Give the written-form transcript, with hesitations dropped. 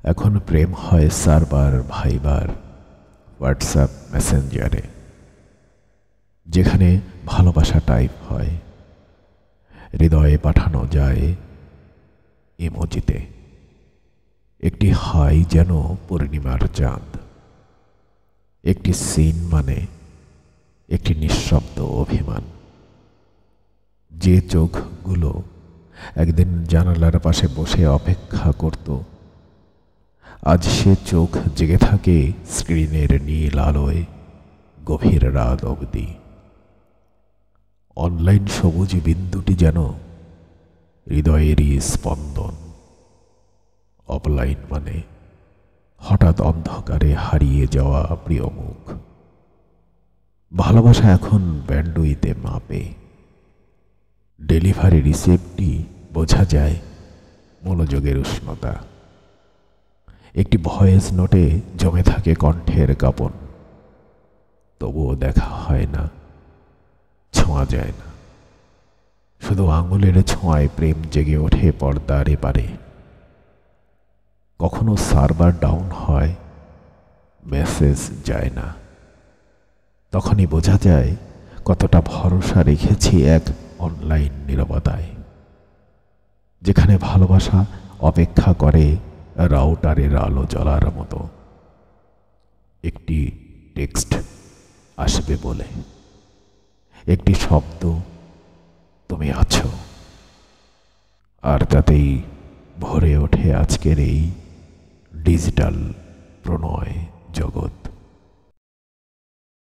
এখন প্রেম হয় সার্ভার, ভাইবার, হোয়াটসঅ্যাপ মেসেঞ্জারে, যেখানে ভালোবাসা টাইপ হয়, হৃদয়ে পাঠানো যায় ইমোজিতে। একটি হাই যেন পূর্ণিমার চাঁদ, একটি সিন মানে একটি নিঃশব্দ অভিমান। যে চোখগুলো একদিন জানালার পাশে বসে অপেক্ষা করত, আজ সে চোখ জেগে থাকে স্ক্রিনের নীল আলোয় গভীর রাত অবধি। অনলাইন সবুজ বিন্দুটি যেন হৃদয়েরই স্পন্দন, অফলাইন মানে হঠাৎ অন্ধকারে হারিয়ে যাওয়া প্রিয় মুখ। ভালোবাসা এখন ব্যান্ডউইথে মাপে, ডেলিভারি রিসিপ্টটি বোঝা যায় মনোযোগের উষ্ণতা। একটি ভয়েস নোটে জমে থাকে কণ্ঠের কাঁপন, তবুও দেখা হয় না, ছোঁয়া যায় না। শুধু আঙুলের ছোঁয়ায় প্রেম জেগে ওঠে পর্দার এপারে। কখনো সার্ভার ডাউন হয়, মেসেজ যায় না, তখনই বোঝা যায় কতটা ভরসা রেখেছি এক অনলাইন নীরবতায়, যেখানে ভালোবাসা অপেক্ষা করে রাউটারের আলো জ্বলার মতো একটি টেক্সট আসবে বলে, একটি শব্দ তুমি আছো, আর তাতেই ভরে ওঠে আজকের এই ডিজিটাল প্রণয় জগৎ।